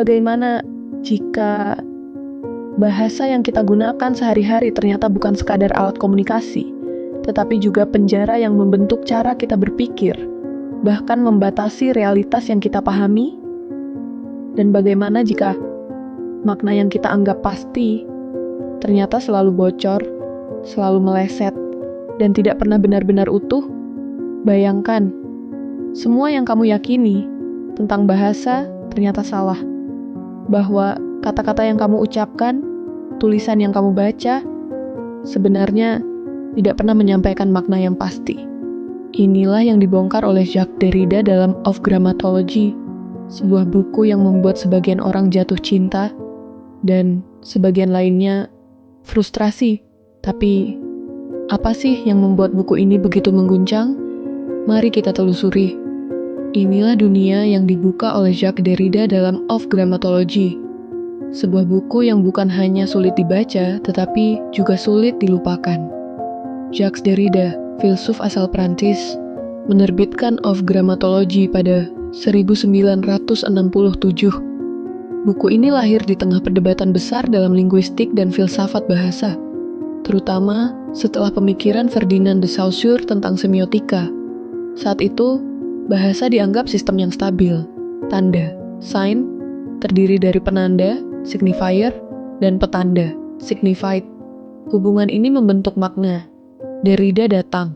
Bagaimana jika bahasa yang kita gunakan sehari-hari ternyata bukan sekadar alat komunikasi, tetapi juga penjara yang membentuk cara kita berpikir, bahkan membatasi realitas yang kita pahami? Dan bagaimana jika makna yang kita anggap pasti ternyata selalu bocor, selalu meleset, dan tidak pernah benar-benar utuh? Bayangkan, semua yang kamu yakini tentang bahasa ternyata salah. Bahwa kata-kata yang kamu ucapkan, tulisan yang kamu baca, sebenarnya tidak pernah menyampaikan makna yang pasti. Inilah yang dibongkar oleh Jacques Derrida dalam Of Grammatology, sebuah buku yang membuat sebagian orang jatuh cinta dan sebagian lainnya frustrasi. Tapi, apa sih yang membuat buku ini begitu mengguncang? Mari kita telusuri. Inilah dunia yang dibuka oleh Jacques Derrida dalam Of Grammatology, sebuah buku yang bukan hanya sulit dibaca, tetapi juga sulit dilupakan. Jacques Derrida, filsuf asal Prancis, menerbitkan Of Grammatology pada 1967. Buku ini lahir di tengah perdebatan besar dalam linguistik dan filsafat bahasa, terutama setelah pemikiran Ferdinand de Saussure tentang semiotika. Saat itu, bahasa dianggap sistem yang stabil. Tanda, sign, terdiri dari penanda, signifier, dan petanda, signified. Hubungan ini membentuk makna. Derrida datang,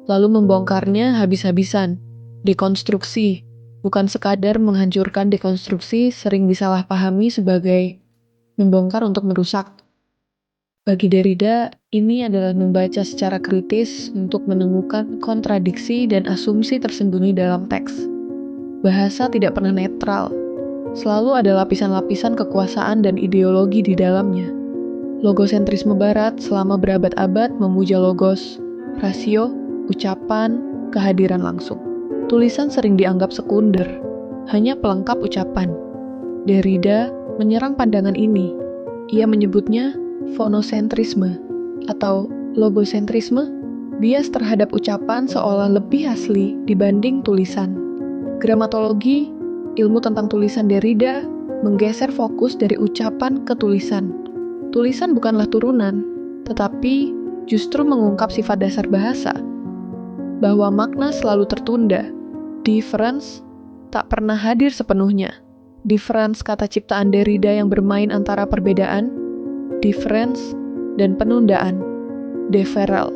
lalu membongkarnya habis-habisan. Dekonstruksi, bukan sekadar menghancurkan. Dekonstruksi sering disalahpahami sebagai membongkar untuk merusak. Bagi Derrida, ini adalah membaca secara kritis untuk menemukan kontradiksi dan asumsi tersembunyi dalam teks. Bahasa tidak pernah netral. Selalu ada lapisan-lapisan kekuasaan dan ideologi di dalamnya. Logosentrisme Barat selama berabad-abad memuja logos, rasio, ucapan, kehadiran langsung. Tulisan sering dianggap sekunder, hanya pelengkap ucapan. Derrida menyerang pandangan ini. Ia menyebutnya fonosentrisme atau logosentrisme, bias terhadap ucapan seolah lebih asli dibanding tulisan. Gramatologi, ilmu tentang tulisan Derrida, menggeser fokus dari ucapan ke tulisan. Tulisan bukanlah turunan, tetapi justru mengungkap sifat dasar bahasa, bahwa makna selalu tertunda. Difference tak pernah hadir sepenuhnya. Difference kata ciptaan Derrida yang bermain antara perbedaan, difference, dan penundaan, deferral.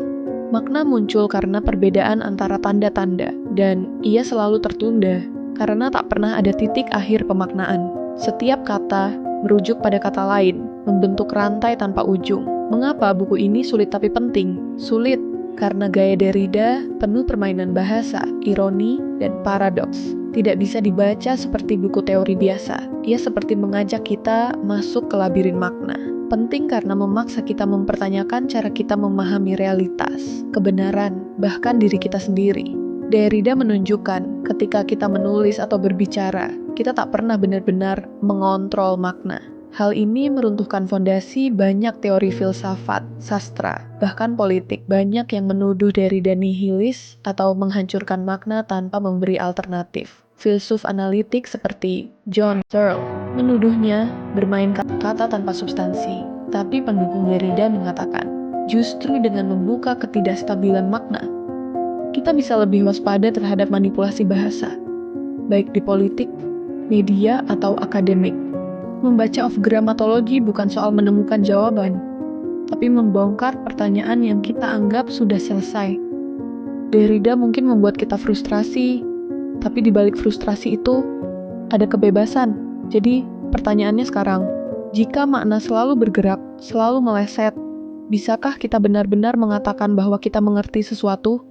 Makna muncul karena perbedaan antara tanda-tanda, dan ia selalu tertunda karena tak pernah ada titik akhir pemaknaan. Setiap kata merujuk pada kata lain, membentuk rantai tanpa ujung. Mengapa buku ini sulit tapi penting? Sulit karena gaya Derrida penuh permainan bahasa, ironi, dan paradoks. Tidak bisa dibaca seperti buku teori biasa. Ia seperti mengajak kita masuk ke labirin makna. Penting karena memaksa kita mempertanyakan cara kita memahami realitas, kebenaran, bahkan diri kita sendiri. Derrida menunjukkan ketika kita menulis atau berbicara, kita tak pernah benar-benar mengontrol makna. Hal ini meruntuhkan fondasi banyak teori filsafat, sastra, bahkan politik. Banyak yang menuduh Derrida nihilis atau menghancurkan makna tanpa memberi alternatif. Filsuf analitik seperti John Searle menuduhnya bermain kata tanpa substansi. Tapi pendukung Derrida mengatakan, justru dengan membuka ketidakstabilan makna, kita bisa lebih waspada terhadap manipulasi bahasa, baik di politik, media, atau akademik. Membaca Of Grammatology bukan soal menemukan jawaban, tapi membongkar pertanyaan yang kita anggap sudah selesai. Derrida mungkin membuat kita frustrasi, tapi di balik frustrasi itu ada kebebasan. Jadi, pertanyaannya sekarang, jika makna selalu bergerak, selalu meleset, bisakah kita benar-benar mengatakan bahwa kita mengerti sesuatu?